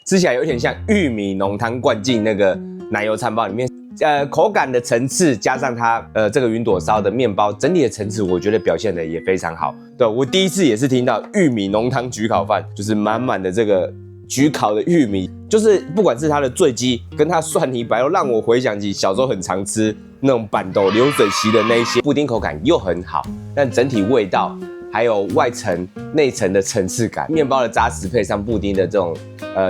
吃起來有點像玉米濃湯灌進那個奶油餐包裡面。口感的層次加上它這個雲朵燒的麵包，整體的層次我覺得表現的也非常好。对，我第一次也是聽到玉米濃湯焗烤飯，就是滿滿的這個焗烤的玉米，就是不管是它的醉雞跟它蒜泥白肉，讓我回想起小時候很常吃那種板豆流水席的那一些。布丁口感又很好，但整體味道還有外層內層的层次感，麵包的扎實配上布丁的這種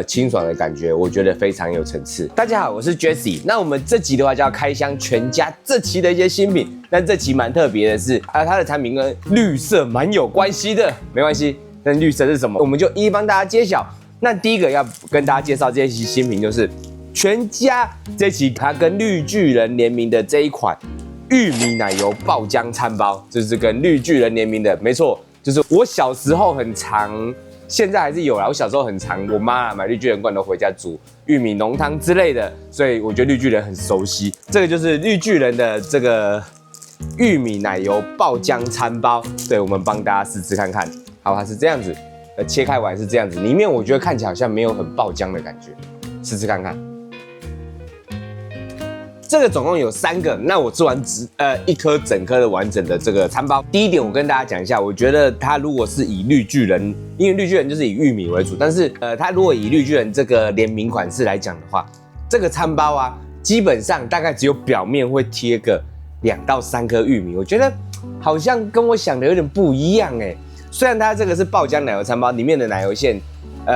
清爽的感覺，我覺得非常有層次。大家好，我是 Jesse。那我們這集的話就要開箱全家這期的一些新品，但這期蠻特別的是，它的產品跟綠色蠻有關係的。沒關係，那綠色是什麼？我們就一一幫大家揭曉。那第一個要跟大家介紹這期新品，就是全家這期它跟綠巨人聯名的這一款玉米奶油爆漿餐包，就是跟綠巨人聯名的，沒錯，就是我小時候很常。現在還是有啦，我小時候很常，我媽買綠巨人罐頭回家煮玉米濃湯之類的，所以我覺得綠巨人很熟悉。這個就是綠巨人的這個玉米奶油爆漿餐包，對，我們幫大家試吃看看。好，它是這樣子，切開完是這樣子，裡面我覺得看起來好像沒有很爆漿的感覺，試吃看看。這個總共有3個，那我吃完一顆整顆的完整的這個餐包。第一點，我跟大家講一下，我覺得它如果是以綠巨人，因為綠巨人就是以玉米為主，但是它如果以綠巨人這個聯名款式來講的話，這個餐包啊，基本上大概只有表面會貼個2到3顆玉米，我覺得好像跟我想的有點不一樣哎。雖然它這個是爆漿奶油餐包，裡面的奶油餡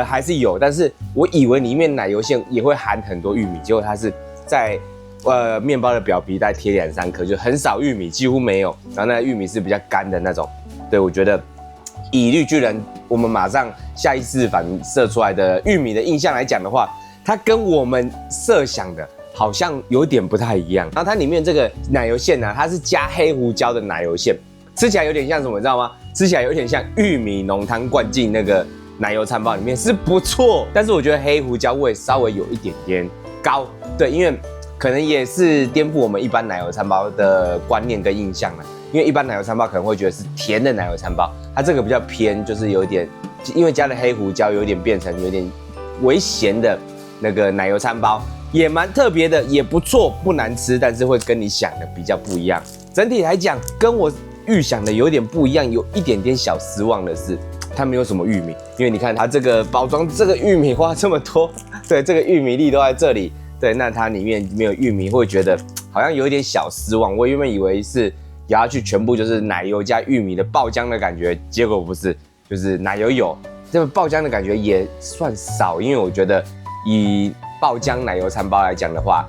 還是有，但是我以為裡面奶油餡也會含很多玉米，結果它是在麵包的表皮大概貼2、3顆，就很少玉米，幾乎沒有。然後那個玉米是比較乾的那種。對，我覺得以綠巨人我們馬上下意識反射出來的玉米的印象來講的話，它跟我們設想的好像有點不太一樣。然後它裡面這個奶油餡呢，它是加黑胡椒的奶油餡，吃起來有點像什麼，你知道嗎？吃起來有點像玉米濃湯灌進那個奶油餐包裡面，是不錯。但是我覺得黑胡椒味稍微有一點點高，對，因為可能也是顛覆我們一般奶油餐包的觀念跟印象了，因為一般奶油餐包可能會覺得是甜的奶油餐包，它這個比較偏，就是有點，因為加了黑胡椒，有點變成有點微鹹的那個奶油餐包，也蠻特別的，也不錯，不難吃，但是會跟你想的比較不一樣。整體來講，跟我預想的有點不一樣，有一點點小失望的是，它沒有什麼玉米，因為你看它這個包裝，這個玉米花這麼多，對，這個玉米粒都在這裡。對，那它裡面沒有玉米，會覺得好像有一點小失望。我原本以為是咬下去全部就是奶油加玉米的爆漿的感覺，結果不是，就是奶油有，這個爆漿的感覺也算少。因為我覺得以爆漿奶油餐包來講的話，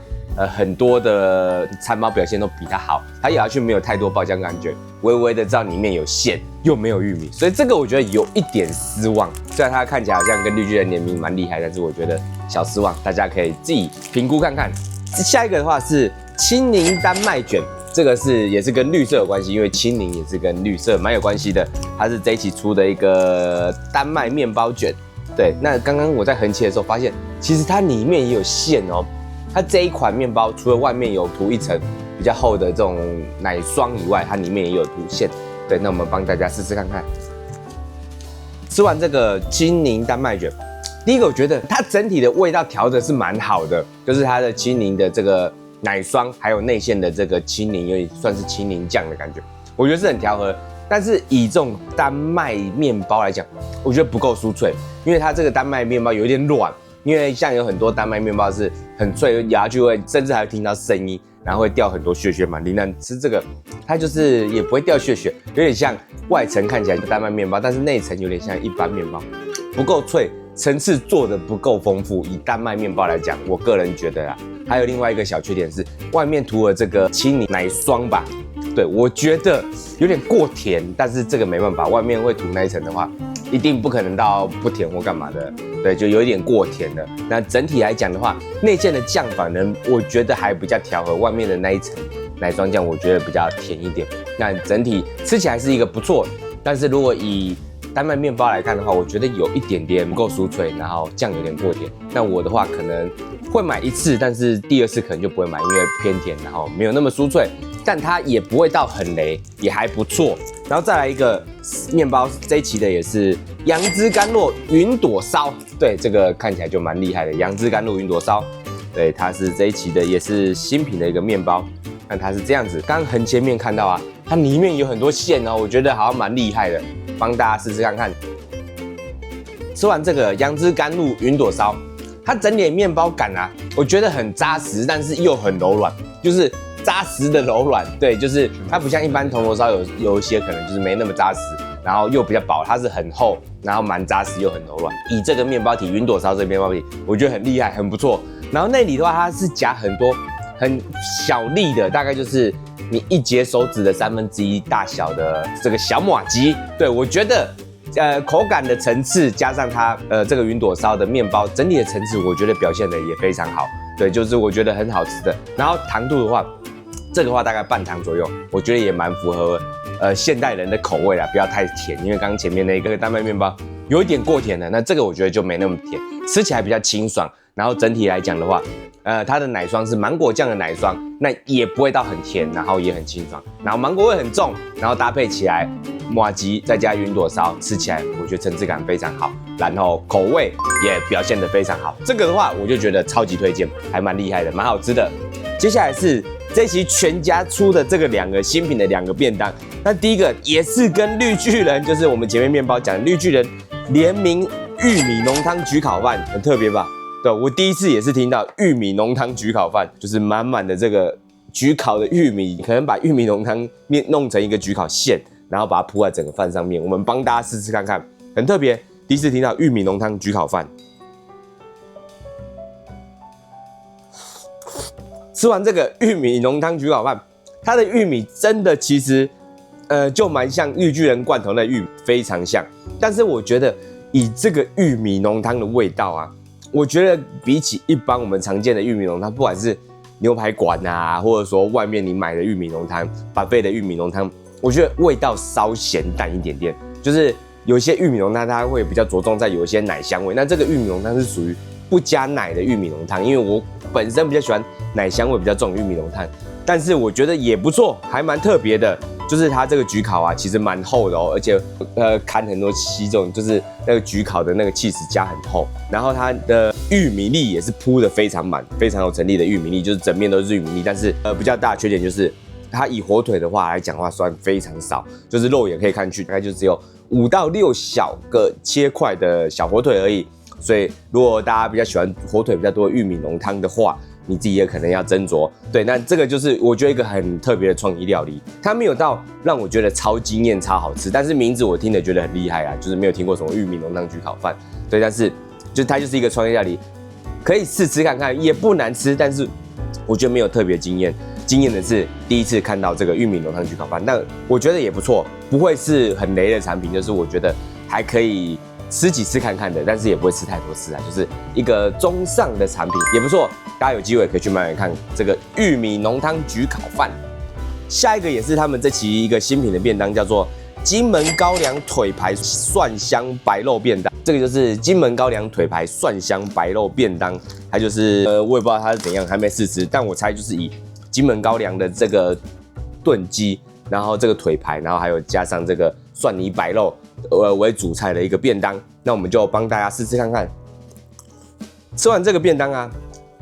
很多的餐包表現都比它好，它咬下去沒有太多爆漿感覺，微微的知道裡面有餡，又沒有玉米，所以這個我覺得有一點失望。雖然它看起來好像跟綠巨人聯名蠻厲害，但是我覺得小失望，大家可以自己評估看看。下一個的話是青檸丹麥卷，這個也是跟綠色有關係，因為青檸也是跟綠色蠻有關係的。它是這一期出的一個丹麥麵包卷。對，那剛剛我在橫切的時候發現，其實它裡面也有餡哦。它這一款麵包除了外面有塗一層比較厚的這種奶霜以外，它裡面也有涂餡。对，那我們幫大家試試看看。吃完這個青檸丹麥卷，第一個我覺得它整體的味道調的是蠻好的，就是它的青檸的這個奶霜，還有內餡的這個青檸，有點算是青檸醬的感覺，我覺得是很調和。但是以這種丹麥麵包來講，我覺得不夠酥脆，因為它這個丹麥麵包有點軟。因為像有很多丹麥麵包是很脆，咬下去會甚至還會聽到聲音，然後會掉很多屑屑嘛。你能吃這個，它就是也不會掉屑屑，有點像外層看起來是丹麥麵包，但是內層有點像一般麵包，不夠脆，層次做的不夠豐富。以丹麥麵包來講，我個人覺得啦，還有另外一個小缺點是，外面塗了這個青檸奶霜吧，對，我覺得有點過甜，但是這個沒辦法，外面會塗那一層的話，一定不可能到不甜或幹嘛的，對，就有一點過甜了。那整體來講的話，內餡的醬反而我覺得還比較調和，外面的那一層奶霜醬我覺得比較甜一點。那整體吃起來是一個不錯，但是如果以丹麥麵包來看的話，我覺得有一點點不夠酥脆，然後醬有點過甜。那我的話可能會買一次，但是第二次可能就不會買，因為偏甜，然後沒有那麼酥脆。但它也不會到很雷，也還不錯。然後再來一個麵包，這一期的也是楊枝甘露雲朵燒，對，這個看起來就蠻厲害的。楊枝甘露雲朵燒，對，它是這一期的也是新品的一個麵包。看它是這樣子，剛剛橫切面看到啊，它裡面有很多餡哦，我覺得好像蠻厲害的，幫大家試試看看。吃完這個楊枝甘露雲朵燒，它整體的麵包感啊，我覺得很扎實，但是又很柔軟，就是扎實的柔軟。對，就是它不像一般銅鑼燒有一些可能就是沒那麼扎實，然後又比較薄，它是很厚，然後蠻扎實又很柔軟。以這個麵包體雲朵燒這個麵包體，我覺得很厲害，很不錯。然後內裡的話，它是夾很多很小粒的，大概就是你一節手指的1/3大小的這個小麻糬。對，我覺得口感的層次加上它這個雲朵燒的麵包整體的層次，我覺得表現的也非常好。對，就是我覺得很好吃的。然後糖度的話，這個話大概半糖左右，我覺得也蠻符合現代人的口味啦，不要太甜，因為剛剛前面那個丹麥麵包有一點過甜的，那這個我觉得就沒那麼甜，吃起來比較清爽。然後整體來講的話，它的奶霜是芒果醬的奶霜，那也不會到很甜，然後也很清爽，然後芒果味很重，然後搭配起來麻糬再加雲朵燒，吃起來我覺得層次感非常好，然後口味也表現得非常好。這個的話我就覺得超級推薦，還蠻厲害的，蠻好吃的。接下来是這期全家出的這個2個新品的2個便當，那第一個也是跟綠巨人，就是我們前面麵包講的綠巨人聯名玉米濃湯焗烤飯，很特別吧？對，我第一次也是聽到玉米濃湯焗烤飯，就是滿滿的這個焗烤的玉米，可能把玉米濃湯面弄成一個焗烤餡，然後把它鋪在整個飯上面。我們幫大家試試看看，很特別，第一次聽到玉米濃湯焗烤飯。吃完這個玉米濃湯焗烤飯，它的玉米真的其實就蠻像綠巨人罐頭的玉米，非常像。但是我覺得以這個玉米濃湯的味道啊，我覺得比起一般我們常見的玉米濃湯，不管是牛排館啊，或者說外面你買的玉米濃湯，buffet的玉米濃湯，我覺得味道稍鹹淡一點點。就是有些玉米濃湯它會比較着重在有一些奶香味，那這個玉米濃湯是屬於不加奶的玉米濃湯，因為我本身比較喜歡奶香味比較重的玉米濃湯，但是我覺得也不錯，還蠻特別的。就是它這個焗烤啊，其實蠻厚的哦，而且看很多這種就是那個焗烤的那個起司加很厚，然後它的玉米粒也是鋪的非常滿，非常有成粒的玉米粒，就是整面都是玉米粒。但是比較大的缺點就是它以火腿的話來講的話，算非常少，就是肉眼可以看去，大概就只有5到6小個切塊的小火腿而已。所以如果大家比较喜歡火腿比較多的玉米濃湯的話，你自己也可能要斟酌。对，那這個就是我覺得一個很特別的創意料理，它沒有到讓我覺得超驚豔、超好吃，但是名字我聽了覺得很厲害啊，就是沒有聽過什麼玉米濃湯焗烤飯。對，但是它就是一個創意料理，可以試吃看看，也不難吃，但是我覺得沒有特別驚豔。驚豔的是第一次看到這個玉米濃湯焗烤飯，但我覺得也不錯，不會是很雷的產品，就是我覺得還可以吃幾次看看的，但是也不會吃太多次啊，就是一個中上的產品，也不錯。大家有機會可以去買買看這個玉米濃湯焗烤飯。下一個也是他們這期一個新品的便當，叫做金門高粱腿排蒜香白肉便當。這個就是金門高粱腿排蒜香白肉便當，它就是我也不知道它是怎樣，還沒試吃，但我猜就是以金門高粱的這個燉雞，然後這個腿排，然後還有加上這個蒜泥白肉為主菜的一個便當。那我們就幫大家試吃看看。吃完這個便當啊，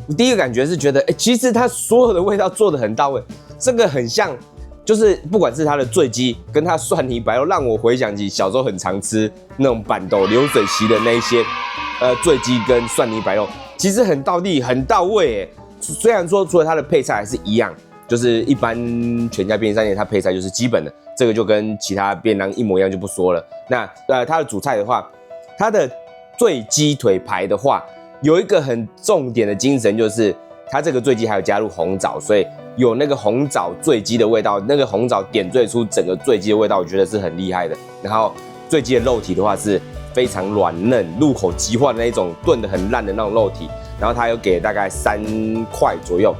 我第一個感覺是覺得，其實它所有的味道做得很到位，這個很像，就是不管是它的醉雞跟它蒜泥白肉，讓我回想起小時候很常吃那種板豆流水席的那一些醉雞跟蒜泥白肉，其實很道地很到位。雖然說除了它的配菜還是一樣，就是一般全家便利商店它配菜就是基本的，這個就跟其他便當一模一樣就不說了。那它的主菜的話，它的醉雞腿排的話，有一個很重點的精神，就是它這個醉雞還有加入紅棗，所以有那個紅棗醉雞的味道，那個紅棗點綴出整個醉雞的味道，我覺得是很厲害的。然後醉雞的肉體的話是非常軟嫩，入口即化的那種燉得很爛的那種肉體，然後它有給大概3塊左右，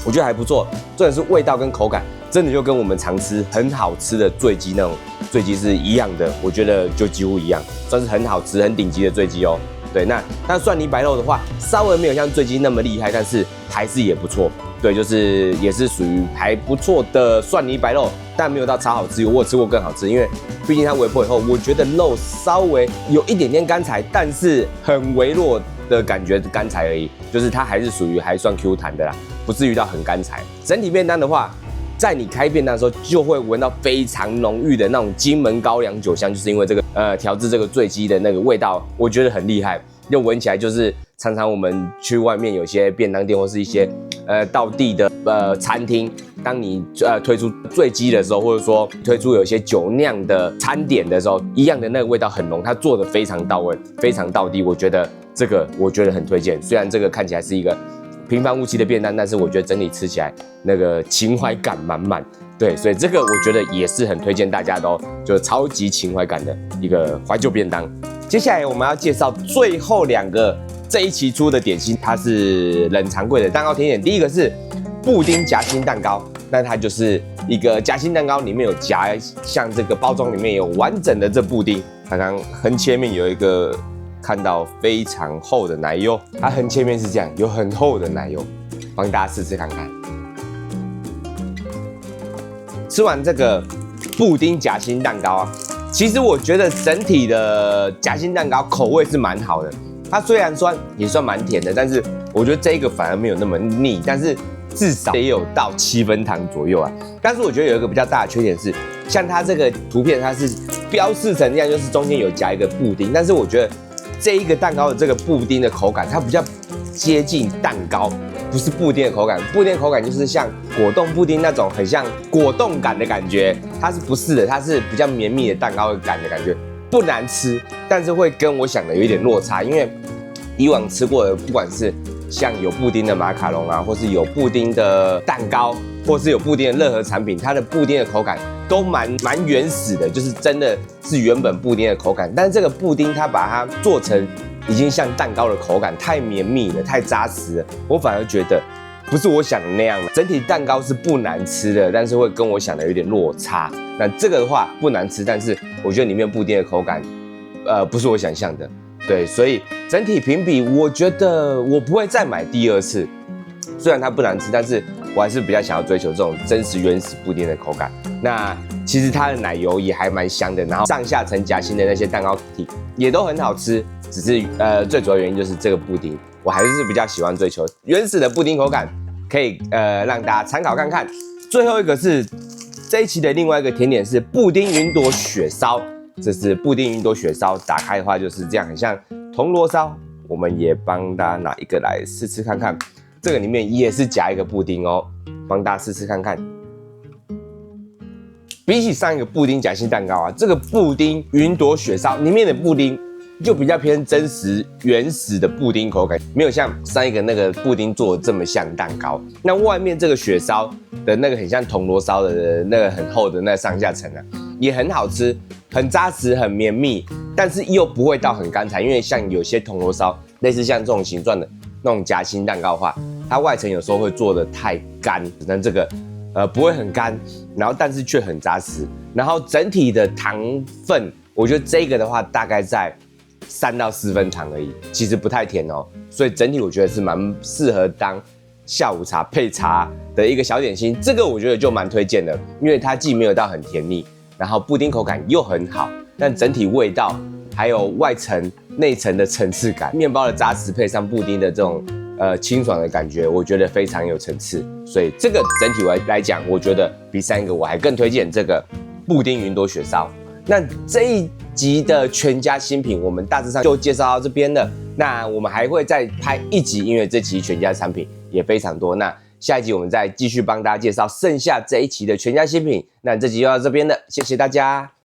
我覺得還不錯。重點是味道跟口感，真的就跟我們常吃很好吃的醉雞那種醉雞是一樣的，我覺得就幾乎一樣，算是很好吃、很頂級的醉雞哦。对，那蒜泥白肉的话，稍微沒有像醉雞那麼厲害，但是還是也不錯。對，就是也是屬於還不錯的蒜泥白肉，但沒有到超好吃，我有吃過更好吃，因為畢竟它微波以後，我覺得肉稍微有一點點乾柴，但是很微弱的感覺乾柴而已，就是它還是屬於還算 Q 彈的啦，不至於到很乾柴。整體便當的話，在你開便當的時候，就會聞到非常濃郁的那種金門高粱酒香，就是因為這個調製這個醉雞的那個味道，我覺得很厲害，又聞起來就是常常我們去外面有些便當店或是一些道地的餐廳，當你推出醉雞的時候，或者說推出有些酒釀的餐點的時候，一樣的那個味道很濃，它做的非常到位，非常道地，我覺得這個很推薦。雖然這個看起來是一個平凡無奇的便當，但是我覺得整體吃起来那個情懷感滿滿。對，所以這個我覺得也是很推薦大家的哦，就是超級情懷感的一個懷舊便當。接下來我們要介紹最後2個這一期出的點心，它是冷藏櫃的蛋糕甜點。第一個是布丁夾心蛋糕，那它就是一個夾心蛋糕，裡面有夾像這個包裝裡面有完整的這布丁。剛剛橫切面有一個看到非常厚的奶油，它橫切面是這樣，有很厚的奶油，幫大家試試看看。吃完這個布丁夾心蛋糕啊，其實我覺得整體的夾心蛋糕口味是蠻好的。它雖然酸，也算蠻甜的，但是我覺得這個反而沒有那麼膩，但是至少也有到7分糖左右啊。但是我覺得有一個比較大的缺點是，像它這個圖片它是標示成這樣，就是中間有夾一個布丁，但是我覺得這一個蛋糕的這個布丁的口感，它比較接近蛋糕，不是布丁的口感。布丁的口感就是像果凍布丁那種很像果凍感的感覺，它是不是的？它是比較綿密的蛋糕感的感覺。不難吃，但是會跟我想的有一點落差，因為以往吃過的，不管是像有布丁的馬卡龍啊，或是有布丁的蛋糕，或是有布丁的任何產品，它的布丁的口感都蠻原始的，就是真的是原本布丁的口感。但是這個布丁它把它做成已經像蛋糕的口感，太綿密了，太扎實了，我反而覺得不是我想的那樣。整體蛋糕是不難吃的，但是會跟我想的有點落差。那這個的話不難吃，但是我覺得裡面布丁的口感，不是我想象的。對，所以整體評比，我覺得我不會再買第2次。雖然它不難吃，但是我還是比較想要追求這種真實原始布丁的口感。那其實它的奶油也還蠻香的，然後上下層夾心的那些蛋糕體也都很好吃。只是最主要原因就是這個布丁，我還是比較喜歡追求原始的布丁口感，可以讓大家參考看看。最後一個是這一期的另外一個甜點是布丁雲朵雪燒，這是布丁雲朵雪燒，打開的話就是這樣，很像銅鑼燒。我們也幫大家拿一個來試吃看看，這個裡面也是夾一個布丁哦，幫大家試試看看。比起上一個布丁夾心蛋糕啊，這個布丁雲朵雪燒裡面的布丁就比較偏真實原始的布丁口感，沒有像上一個那個布丁做的這麼像蛋糕。那外面這個雪燒的那個很像銅鑼燒的那個很厚的那上下層啊，也很好吃，很扎實，很綿密，但是又不會到很乾柴。因為像有些銅鑼燒類似像這種形狀的那種夾心蛋糕的話，它外層有時候會做的太乾，但這個不會很乾，然後但是卻很扎實，然後整體的糖分，我覺得這個的話大概在3到4分糖而已，其實不太甜哦，所以整體我覺得是蠻適合當下午茶配茶的一個小點心。這個我覺得就蠻推薦的，因為它既沒有到很甜膩，然後布丁口感又很好，但整體味道還有外層內層的層次感，麵包的扎實配上布丁的這種清爽的感覺，我覺得非常有層次。所以這個整體來講，我覺得比上一個我還更推薦這個布丁雲朵雪燒。那這一集的全家新品，我們大致上就介紹到這邊了。那我們還會再拍1集，因為這期全家產品也非常多。那下一集我們再繼續幫大家介紹剩下這一期的全家新品。那這集就到這邊了，謝謝大家。